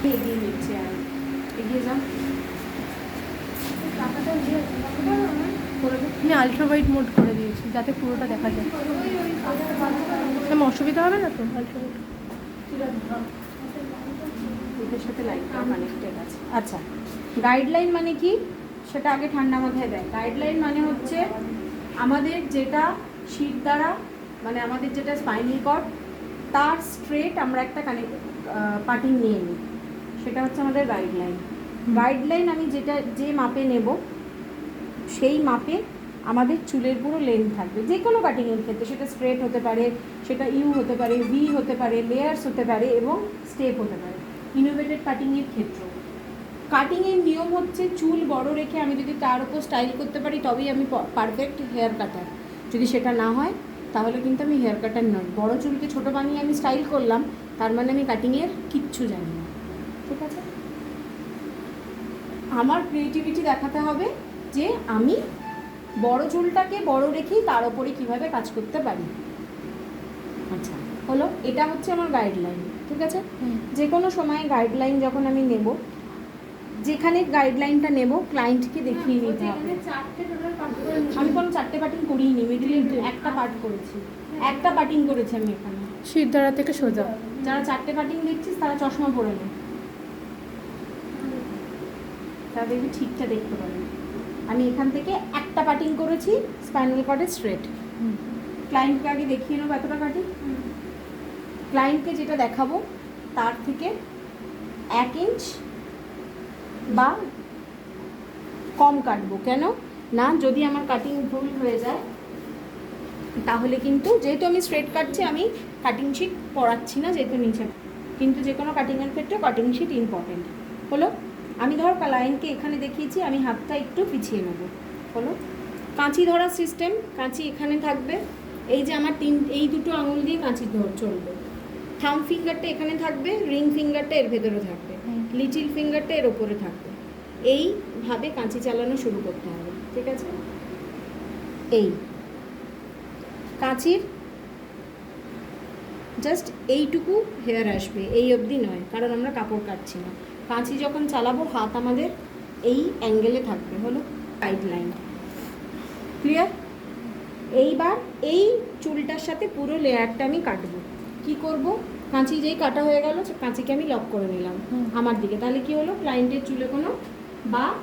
এগিয়ে নিচ্ছে আর এগিয়ে যাও। আমি আলট্রা ওয়াইড মোড করে দিয়েছি যাতে পুরোটা দেখা যায়। অসুবিধা হবে না তো আলট্রা ওয়াইড? এদের সাথে লাইনটা কানেক্টেড আছে। আচ্ছা, গাইডলাইন মানে কি সেটা আগে ঠান্ডা মাথায় দেয়। গাইডলাইন মানে হচ্ছে আমাদের যেটা শির দ্বারা, মানে আমাদের যেটা স্পাইনাল কর্ড তার স্ট্রেট আমরা একটা পার্টিং নিয়ে নিই, সেটা হচ্ছে আমাদের গাইডলাইন। গাইডলাইন আমি যে মাপে নেব সেই মাপে আমাদের চুলের পুরো লেন্থ থাকবে। যে কোনো কাটিংয়ের ক্ষেত্রে সেটা স্ট্রেট হতে পারে, সেটা ইউ হতে পারে, ভি হতে পারে, লেয়ার্স হতে পারে এবং স্টেপ হতে পারে। ইনোভেটেড কাটিংয়ের ক্ষেত্র কাটিংয়ের নিয়ম হচ্ছে চুল বড় রেখে আমি যদি তার উপর স্টাইল করতে পারি তবেই আমি পারফেক্ট হেয়ার কাটার। যদি সেটা না হয় তাহলে কিন্তু আমি হেয়ার কাটার নই। বড় চুলকে ছোট বানিয়ে আমি স্টাইল করলাম, তার মানে আমি কাটিংয়ের কিচ্ছু জানি না। ঠিক আছে, আমার ক্রিয়েটিভিটি দেখাতে হবে যে আমি বড় চুলটাকে বড় রেখেই তার ওপরে কীভাবে কাজ করতে পারি। আচ্ছা হলো, এটা হচ্ছে আমার গাইডলাইন। ঠিক আছে, যে কোনো সময় গাইডলাইন যখন আমি নেব, যেখানে গাইডলাইনটা নেব ক্লায়েন্টকে দেখিয়ে নিতে হবে। আমি কোনো 4টে পার্টিং করিনি, মিডিলে একটা পার্ট করেছি, একটা পার্টিং করেছি আমি এখানে। শিরদাঁড়া থেকে সোজা যারা 4টে পার্টিং দেখছিস তারা চশমা পরে নে, তারা দেখবি ঠিকটা দেখতে পাবে। আমি এখান থেকে একটা পার্টিং করেছি স্পাইনাল কর্ডের স্ট্রেট। ক্লায়েন্টকে আগে দেখিয়ে নেবো এতটা কাটিং। ক্লায়েন্টকে যেটা দেখাবো তার থেকে 1 ইঞ্চ বা কম কাটবো। কেন না, যদি আমার কাটিং ভুল হয়ে যায় তাহলে কিন্তু, যেহেতু আমি স্ট্রেট কাটছি আমি কাটিং শিট পরাচ্ছি না যেহেতু নিচে, কিন্তু যে কোনো কাটিংয়ের ক্ষেত্রে কাটিং শিট ইম্পর্টেন্ট। হলো, আমি ধর লাইনকে এখানে দেখিয়েছি, আমি হাতটা একটু পিছিয়ে নেবো। হলো, কাঁচি ধরার সিস্টেম, কাঁচি এখানে থাকবে, এই যে আমার এই দুটো আঙুল দিয়ে কাঁচি চলবে। থাম ফিঙ্গারটা এখানে থাকবে, রিং ফিঙ্গারটা এর ভেতরে থাকবে, লিটিল ফিঙ্গারটা এর ওপরে থাকবে। এইভাবে কাঁচি চালানো শুরু করতে হবে। ঠিক আছে, এই কাঁচির জাস্ট এইটুকু হেয়ার আসবে, এই অবধি নয়, কারণ আমরা কাপড় কাটছি না। কাঁচি যখন চালাবো হাত আমাদের এই অ্যাঙ্গেলে থাকবে। হলো গাইডলাইন, ক্লিয়ার? এইবার এই চুলটার সাথে পুরো লেয়ারটা আমি কাটবো। কি করব, কাঁচি যেই কাটা হয়ে গেল কাঁচিকে আমি লক করে নিলাম আমার দিকে, তাহলে কি হলো, ক্লায়েন্টের চুলে কোনো বা